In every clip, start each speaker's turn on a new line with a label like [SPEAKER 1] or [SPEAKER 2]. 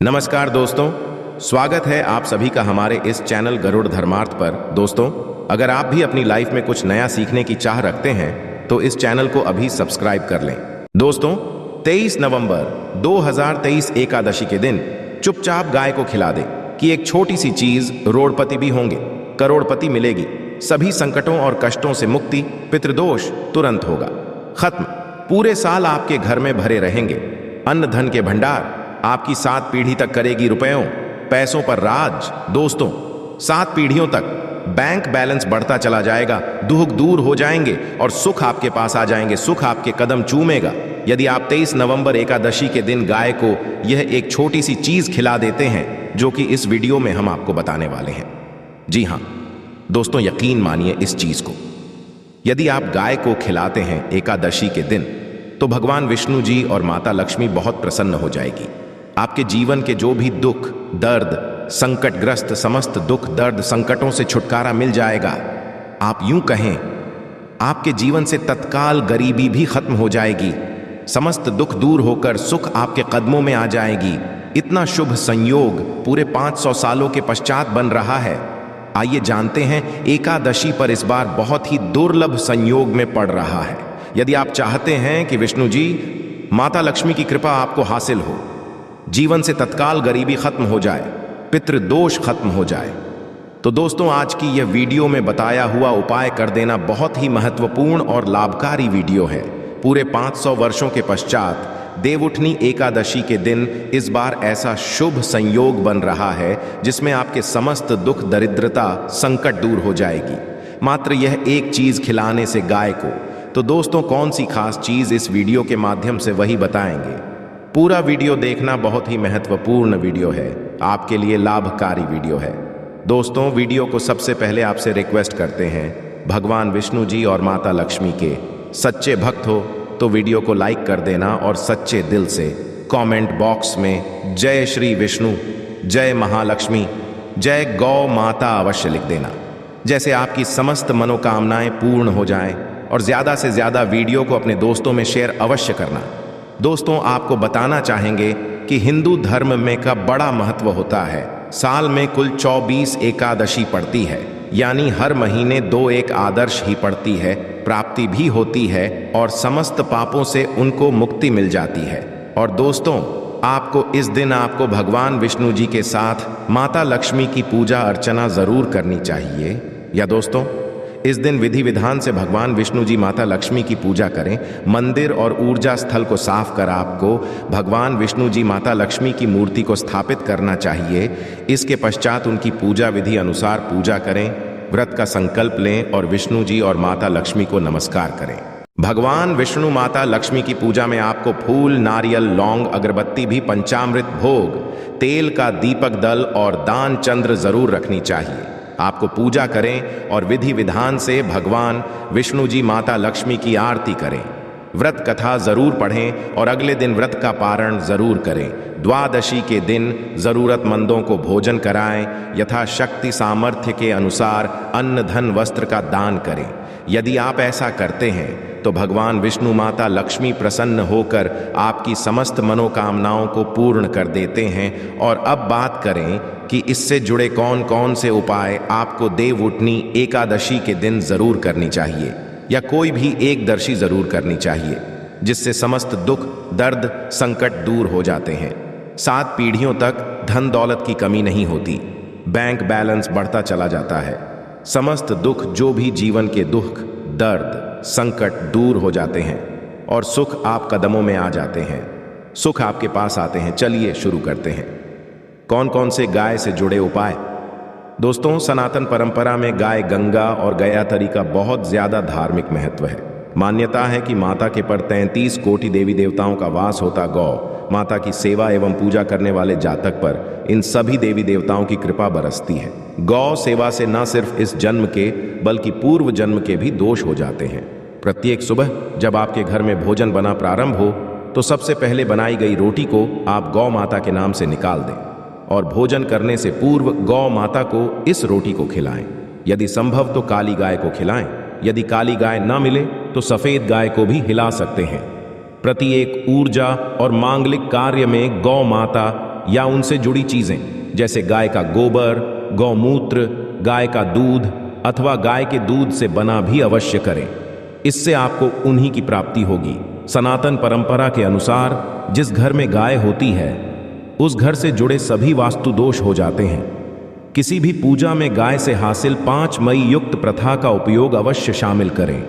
[SPEAKER 1] नमस्कार दोस्तों, स्वागत है आप सभी का हमारे इस चैनल गरुड़ धर्मार्थ पर। दोस्तों, अगर आप भी अपनी लाइफ में कुछ नया सीखने की चाह रखते हैं तो इस चैनल को अभी सब्सक्राइब कर लें। दोस्तों, 23 नवंबर 2023 एकादशी के दिन चुपचाप गाय को खिला दें कि एक छोटी सी चीज रोड़पति भी होंगे, करोड़पति मिलेगी, सभी संकटों और कष्टों से मुक्ति, पितृदोष तुरंत होगा खत्म, पूरे साल आपके घर में भरे रहेंगे, अन्न धन के भंडार, आपकी 7 पीढ़ी तक करेगी रुपयों पैसों पर राज। दोस्तों, 7 पीढ़ियों तक बैंक बैलेंस बढ़ता चला जाएगा, दुख दूर हो जाएंगे और सुख आपके पास आ जाएंगे, सुख आपके कदम चूमेगा यदि आप 23 नवंबर एकादशी के दिन गाय को यह एक छोटी सी चीज खिला देते हैं जो कि इस वीडियो में हम आपको बताने वाले हैं। जी हाँ दोस्तों, यकीन मानिए इस चीज को, यदि आप गाय को खिलाते हैं एकादशी के दिन तो भगवान विष्णु जी और माता लक्ष्मी बहुत प्रसन्न हो जाएगी। आपके जीवन के जो भी दुख दर्द संकटग्रस्त समस्त दुख दर्द संकटों से छुटकारा मिल जाएगा। आप यूं कहें, आपके जीवन से तत्काल गरीबी भी खत्म हो जाएगी, समस्त दुख दूर होकर सुख आपके कदमों में आ जाएगी। इतना शुभ संयोग पूरे 500 सालों के पश्चात बन रहा है। आइए जानते हैं, एकादशी पर इस बार बहुत ही दुर्लभ संयोग में पड़ रहा है। यदि आप चाहते हैं कि विष्णु जी माता लक्ष्मी की कृपा आपको हासिल हो, जीवन से तत्काल गरीबी खत्म हो जाए, पितृदोष खत्म हो जाए, तो दोस्तों आज की यह वीडियो में बताया हुआ उपाय कर देना बहुत ही महत्वपूर्ण और लाभकारी वीडियो है। पूरे 500 वर्षों के पश्चात देवउठनी एकादशी के दिन इस बार ऐसा शुभ संयोग बन रहा है जिसमें आपके समस्त दुख दरिद्रता संकट दूर हो जाएगी, मात्र यह एक चीज खिलाने से गाय को। तो दोस्तों, कौन सी खास चीज इस वीडियो के माध्यम से वही बताएंगे। पूरा वीडियो देखना बहुत ही महत्वपूर्ण वीडियो है, आपके लिए लाभकारी वीडियो है। दोस्तों, वीडियो को सबसे पहले आपसे रिक्वेस्ट करते हैं, भगवान विष्णु जी और माता लक्ष्मी के सच्चे भक्त हो तो वीडियो को लाइक कर देना और सच्चे दिल से कमेंट बॉक्स में जय श्री विष्णु, जय महालक्ष्मी, जय गौ माता अवश्य लिख देना, जैसे आपकी समस्त मनोकामनाएं पूर्ण हो जाएं। और ज्यादा से ज्यादा वीडियो को अपने दोस्तों में शेयर अवश्य करना। दोस्तों, आपको बताना चाहेंगे कि हिंदू धर्म में का बड़ा महत्व होता है। साल में कुल 24 एकादशी पड़ती है, यानी हर महीने 2 एक आदर्श ही पड़ती है, प्राप्ति भी होती है और समस्त पापों से उनको मुक्ति मिल जाती है। और दोस्तों, आपको इस दिन आपको भगवान विष्णु जी के साथ माता लक्ष्मी की पूजा अर्चना जरूर करनी चाहिए। या दोस्तों, इस दिन विधि विधान से भगवान विष्णु जी माता लक्ष्मी की पूजा करें। मंदिर और ऊर्जा स्थल को साफ कर आपको भगवान विष्णु जी माता लक्ष्मी की मूर्ति को स्थापित करना चाहिए। इसके पश्चात उनकी पूजा विधि अनुसार पूजा करें, व्रत का संकल्प लें और विष्णु जी और माता लक्ष्मी को नमस्कार करें। भगवान विष्णु माता लक्ष्मी की पूजा में आपको फूल, नारियल, लौंग, अगरबत्ती भी, पंचामृत भोग, तेल का दीपक दल और दान चंद्र जरूर रखनी चाहिए। आपको पूजा करें और विधि विधान से भगवान विष्णु जी माता लक्ष्मी की आरती करें। व्रत कथा जरूर पढ़ें और अगले दिन व्रत का पारण जरूर करें। द्वादशी के दिन जरूरतमंदों को भोजन कराएं, यथाशक्ति सामर्थ्य के अनुसार अन्न धन वस्त्र का दान करें। यदि आप ऐसा करते हैं तो भगवान विष्णु माता लक्ष्मी प्रसन्न होकर आपकी समस्त मनोकामनाओं को पूर्ण कर देते हैं। और अब बात करें कि इससे जुड़े कौन कौन से उपाय आपको देवउठनी एकादशी के दिन जरूर करनी चाहिए, या कोई भी एकदर्शी जरूर करनी चाहिए, जिससे समस्त दुख दर्द संकट दूर हो जाते हैं। 7 पीढ़ियों तक धन दौलत की कमी नहीं होती, बैंक बैलेंस बढ़ता चला जाता है, समस्त दुख जो भी जीवन के दुख दर्द संकट दूर हो जाते हैं और सुख आप कदमों में आ जाते हैं, सुख आपके पास आते हैं। चलिए शुरू करते हैं। कौन कौन से गाय से जुड़े उपाय। दोस्तों, सनातन परंपरा में गाय गंगा और गयातरी का बहुत ज्यादा धार्मिक महत्व है। मान्यता है कि माता के पर 33 कोटि देवी देवताओं का वास होता गौ माता की सेवा एवं पूजा करने वाले जातक पर इन सभी देवी देवताओं की कृपा बरसती है। गौ सेवा से न सिर्फ इस जन्म के बल्कि पूर्व जन्म के भी दोष हो जाते हैं। प्रत्येक सुबह जब आपके घर में भोजन बना प्रारंभ हो तो सबसे पहले बनाई गई रोटी को आप गौ माता के नाम से निकाल दें और भोजन करने से पूर्व गौ माता को इस रोटी को खिलाएं। यदि संभव तो काली गाय को खिलाएं, यदि काली गाय न मिले तो सफेद गाय को भी हिला सकते हैं। प्रत्येक ऊर्जा और मांगलिक कार्य में गौ माता या उनसे जुड़ी चीजें जैसे गाय का गोबर, गौमूत्र, गाय का दूध अथवा गाय के दूध से बना भी अवश्य करें। इससे आपको उन्हीं की प्राप्ति होगी। सनातन परंपरा के अनुसार जिस घर में गाय होती है उस घर से जुड़े सभी वास्तु दोष हो जाते हैं। किसी भी पूजा में गाय से हासिल 5 मई युक्त प्रथा का उपयोग अवश्य शामिल करें,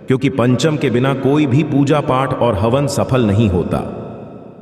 [SPEAKER 1] क्योंकि पंचम के बिना कोई भी पूजा पाठ और हवन सफल नहीं होता।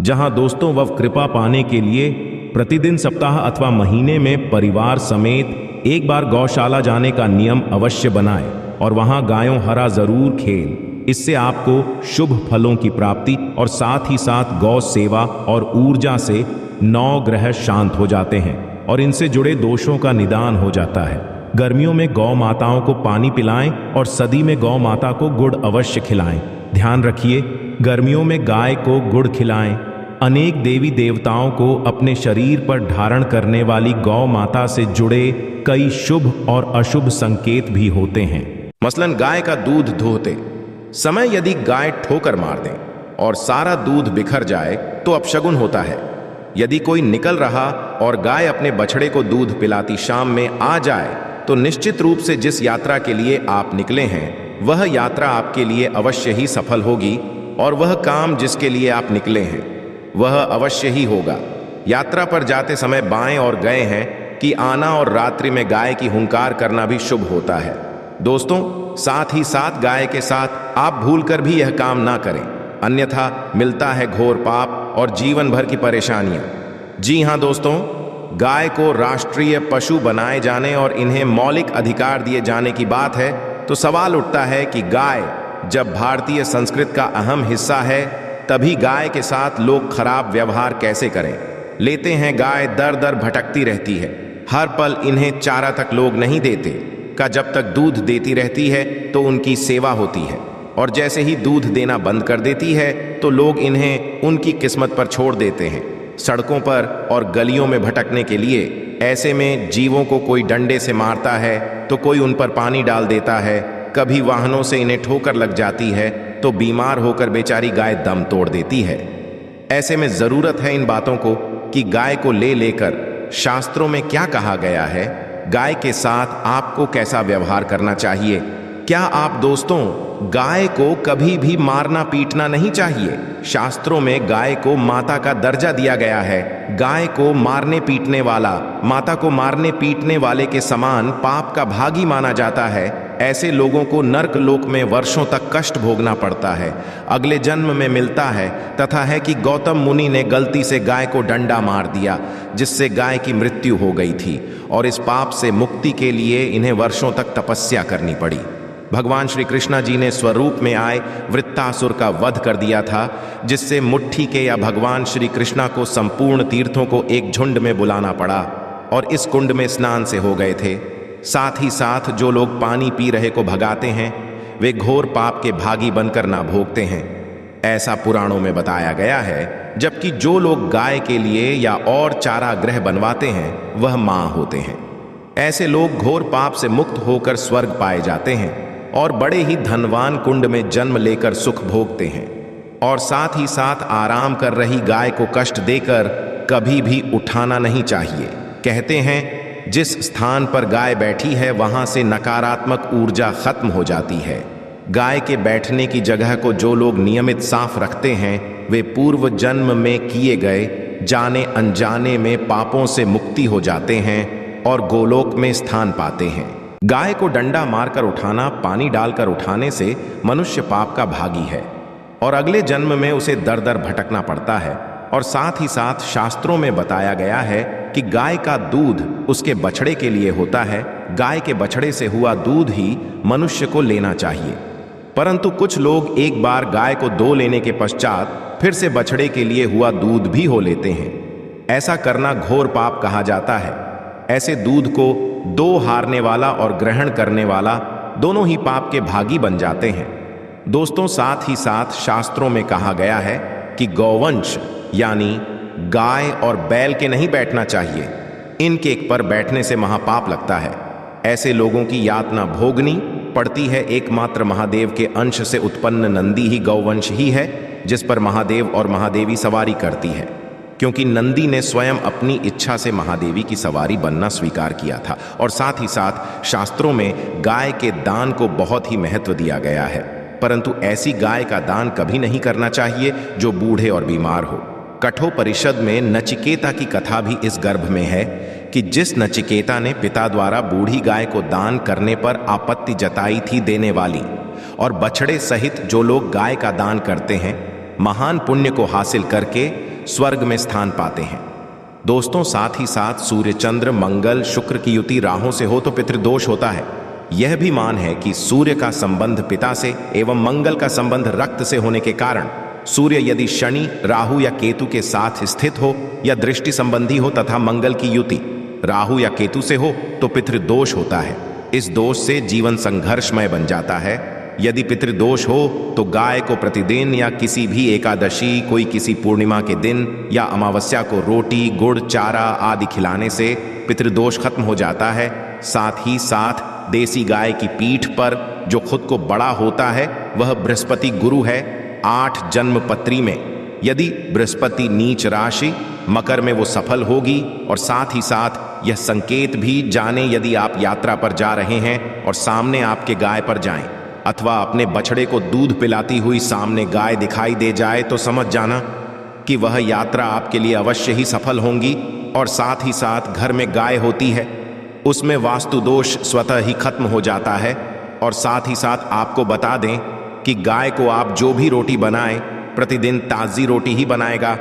[SPEAKER 1] जहां दोस्तों वह कृपा पाने के लिए प्रतिदिन, सप्ताह अथवा महीने में परिवार समेत एक बार गौशाला जाने का नियम अवश्य बनाएं और वहां गायों हरा जरूर खेल। इससे आपको शुभ फलों की प्राप्ति और साथ ही साथ गौ सेवा और ऊर्जा से 9 ग्रह शांत हो जाते हैं और इनसे जुड़े दोषों का निदान हो जाता है। गर्मियों में गौ माताओं को पानी पिलाएं और सदी में गौ माता को गुड़ अवश्य खिलाएं। ध्यान रखिए, गर्मियों में गाय को गुड़ खिलाएं। अनेक देवी देवताओं को अपने शरीर पर धारण करने वाली गौ माता से जुड़े कई शुभ और अशुभ संकेत भी होते हैं। मसलन गाय का दूध धोते समय यदि गाय ठोकर मार दे और सारा दूध बिखर जाए तो अपशगुन होता है। यदि कोई निकल रहा और गाय अपने बछड़े को दूध पिलाती शाम में आ जाए तो निश्चित रूप से जिस यात्रा के लिए आप निकले हैं वह यात्रा आपके लिए अवश्य ही सफल होगी और वह काम जिसके लिए आप निकले हैं वह अवश्य ही होगा। यात्रा पर जाते समय बाएं और गए हैं कि आना और रात्रि में गाय की हुंकार करना भी शुभ होता है। दोस्तों, साथ ही साथ गाय के साथ आप भूलकर भी यह काम ना करें, अन्यथा मिलता है घोर पाप और जीवन भर की परेशानियां। जी हां दोस्तों, गाय को राष्ट्रीय पशु बनाए जाने और इन्हें मौलिक अधिकार दिए जाने की बात है तो सवाल उठता है कि गाय जब भारतीय संस्कृति का अहम हिस्सा है तभी गाय के साथ लोग खराब व्यवहार कैसे करें। लेते हैं गाय दर दर भटकती रहती है, हर पल इन्हें चारा तक लोग नहीं देते का जब तक दूध देती रहती है तो उनकी सेवा होती है और जैसे ही दूध देना बंद कर देती है तो लोग इन्हें उनकी किस्मत पर छोड़ देते हैं, सड़कों पर और गलियों में भटकने के लिए। ऐसे में जीवों को कोई डंडे से मारता है तो कोई उन पर पानी डाल देता है, कभी वाहनों से इन्हें ठोकर लग जाती है तो बीमार होकर बेचारी गाय दम तोड़ देती है। ऐसे में जरूरत है इन बातों को कि गाय को ले लेकर शास्त्रों में क्या कहा गया है, गाय के साथ आपको कैसा व्यवहार करना चाहिए। क्या आप दोस्तों गाय को कभी भी मारना पीटना नहीं चाहिए। शास्त्रों में गाय को माता का दर्जा दिया गया है। गाय को मारने पीटने वाला माता को मारने पीटने वाले के समान पाप का भागी माना जाता है। ऐसे लोगों को नर्क लोक में वर्षों तक कष्ट भोगना पड़ता है, अगले जन्म में मिलता है। तथा है कि गौतम मुनि ने गलती से गाय को डंडा मार दिया जिससे गाय की मृत्यु हो गई थी और इस पाप से मुक्ति के लिए इन्हें वर्षों तक तपस्या करनी पड़ी। भगवान श्री कृष्णा जी ने स्वरूप में आए वृत्तासुर का वध कर दिया था, जिससे मुट्ठी के या भगवान श्री कृष्णा को संपूर्ण तीर्थों को एक झुंड में बुलाना पड़ा और इस कुंड में स्नान से हो गए थे। साथ ही साथ जो लोग पानी पी रहे को भगाते हैं वे घोर पाप के भागी बनकर ना भोगते हैं, ऐसा पुराणों में बताया गया है। जबकि जो लोग गाय के लिए या और चारागृह बनवाते हैं वह मां होते हैं। ऐसे लोग घोर पाप से मुक्त होकर स्वर्ग पाए जाते हैं और बड़े ही धनवान कुंड में जन्म लेकर सुख भोगते हैं। और साथ ही साथ आराम कर रही गाय को कष्ट देकर कभी भी उठाना नहीं चाहिए। कहते हैं जिस स्थान पर गाय बैठी है वहां से नकारात्मक ऊर्जा खत्म हो जाती है। गाय के बैठने की जगह को जो लोग नियमित साफ रखते हैं वे पूर्व जन्म में किए गए जाने अनजाने में पापों से मुक्ति हो जाते हैं और गोलोक में स्थान पाते हैं। गाय को डंडा मारकर उठाना, पानी डालकर उठाने से मनुष्य पाप का भागी है और अगले जन्म में उसे दर दर भटकना पड़ता है। और साथ ही साथ शास्त्रों में बताया गया है कि गाय का दूध उसके बछड़े के लिए होता है। गाय के बछड़े से हुआ दूध ही मनुष्य को लेना चाहिए, परंतु कुछ लोग एक बार गाय को दो लेने के पश्चात फिर से बछड़े के लिए हुआ दूध भी हो लेते हैं। ऐसा करना घोर पाप कहा जाता है। ऐसे दूध को दो हारने वाला और ग्रहण करने वाला दोनों ही पाप के भागी बन जाते हैं। दोस्तों, साथ ही साथ शास्त्रों में कहा गया है कि गौवंश यानी गाय और बैल के नहीं बैठना चाहिए। इनके एक पर बैठने से महापाप लगता है। ऐसे लोगों की यातना भोगनी पड़ती है। एकमात्र महादेव के अंश से उत्पन्न नंदी ही गौवंश ही है जिस पर महादेव और महादेवी सवारी करती है। क्योंकि नंदी ने स्वयं अपनी इच्छा से महादेवी की सवारी बनना स्वीकार किया था। और साथ ही साथ शास्त्रों में गाय के दान को बहुत ही महत्व दिया गया है, परंतु ऐसी गाय का दान कभी नहीं करना चाहिए जो बूढ़े और बीमार हो। कठोपनिषद में नचिकेता की कथा भी इस गर्भ में है कि जिस नचिकेता ने पिता द्वारा बूढ़ी गाय को दान करने पर आपत्ति जताई थी देने वाली, और बछड़े सहित जो लोग गाय का दान करते हैं महान पुण्य को हासिल करके स्वर्ग में स्थान पाते हैं। दोस्तों, साथ ही साथ सूर्य, चंद्र, मंगल, शुक्र की युति राहों से हो तो पितृदोष होता है। यह भी मान है कि सूर्य का संबंध पिता से एवं मंगल का संबंध रक्त से होने के कारण सूर्य यदि शनि, राहु या केतु के साथ स्थित हो या दृष्टि संबंधी हो तथा मंगल की युति राहु या केतु से हो तो पितृदोष होता है। इस दोष से जीवन संघर्षमय बन जाता है। यदि पितृदोष हो तो गाय को प्रतिदिन या किसी भी एकादशी, कोई किसी पूर्णिमा के दिन या अमावस्या को रोटी, गुड़, चारा आदि खिलाने से पितृदोष खत्म हो जाता है। साथ ही साथ देसी गाय की पीठ पर जो खुद को बड़ा होता है वह बृहस्पति गुरु है। 8 जन्म पत्री में यदि बृहस्पति नीच राशि मकर में वो सफल होगी। और साथ ही साथ यह संकेत भी जाने यदि आप यात्रा पर जा रहे हैं और सामने आपके गाय पर जाएं अथवा अपने बछड़े को दूध पिलाती हुई सामने गाय दिखाई दे जाए तो समझ जाना कि वह यात्रा आपके लिए अवश्य ही सफल होगी। और साथ ही साथ घर में गाय होती है उसमें वास्तु दोष स्वतः ही खत्म हो जाता है। और साथ ही साथ आपको बता दें कि गाय को आप जो भी रोटी बनाएं प्रतिदिन ताज़ी रोटी ही बनाएगा।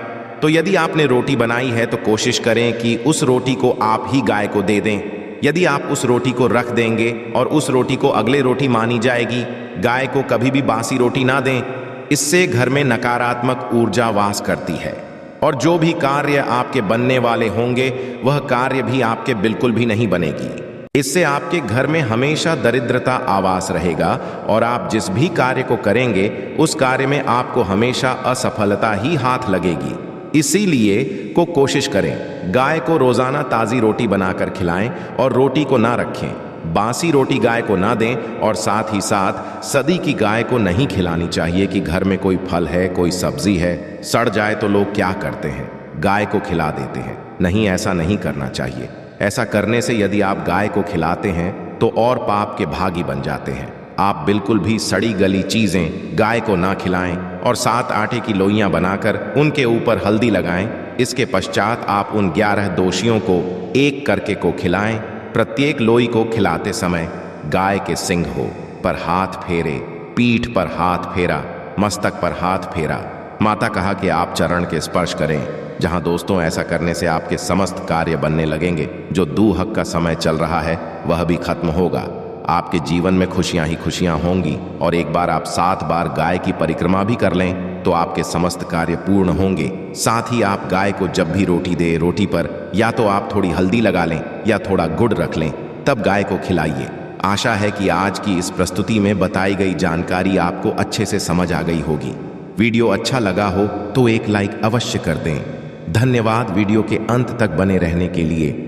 [SPEAKER 1] तो यदि आपने रोटी बनाई है तो कोशिश करें कि उस रोटी को आप ही गाय को दे दें। यदि आप उस रोटी को रख देंगे और उस रोटी को अगले रोटी मानी जाएगी, गाय को कभी भी बासी रोटी ना दें। इससे घर में नकारात्मक ऊर्जा वास करती है और जो भी कार्य आपके बनने वाले होंगे वह कार्य भी आपके बिल्कुल भी नहीं बनेगी। इससे आपके घर में हमेशा दरिद्रता आवास रहेगा और आप जिस भी कार्य को करेंगे उस कार्य में आपको हमेशा असफलता ही हाथ लगेगी। इसीलिए कोशिश करें गाय को रोजाना ताज़ी रोटी बनाकर खिलाएं और रोटी को ना रखें, बासी रोटी गाय को ना दें। और साथ ही साथ सदी की गाय को नहीं खिलानी चाहिए कि घर में कोई फल है, कोई सब्जी है, सड़ जाए तो लोग क्या करते हैं, गाय को खिला देते हैं। नहीं, ऐसा नहीं करना चाहिए। ऐसा करने से यदि आप गाय को खिलाते हैं तो और पाप के भागी बन जाते हैं। आप बिल्कुल भी सड़ी गली चीज़ें गाय को ना खिलाएं और 7 आटे की लोइयां बनाकर उनके ऊपर हल्दी लगाएं। इसके पश्चात आप उन 11 दोषियों को एक करके को खिलाएं। प्रत्येक लोई को खिलाते समय गाय के सिंग हो पर हाथ फेरे, पीठ पर हाथ फेरा, मस्तक पर हाथ फेरा। माता कहा कि आप चरण के स्पर्श करें। जहां दोस्तों ऐसा करने से आपके समस्त कार्य बनने लगेंगे। जो दूहक का समय चल रहा है वह भी खत्म होगा। आपके जीवन में खुशियां ही खुशियां होंगी। और एक बार आप 7 बार गाय की परिक्रमा भी कर लें तो आपके समस्त कार्य पूर्ण होंगे। साथ ही आप गाय को जब भी रोटी दे, रोटी पर या तो आप थोड़ी हल्दी लगा लें या थोड़ा गुड़ रख लें, तब गाय को खिलाइए। आशा है कि आज की इस प्रस्तुति में बताई गई जानकारी आपको अच्छे से समझ आ गई होगी। वीडियो अच्छा लगा हो तो एक लाइक अवश्य कर दें। धन्यवाद वीडियो के अंत तक बने रहने के लिए।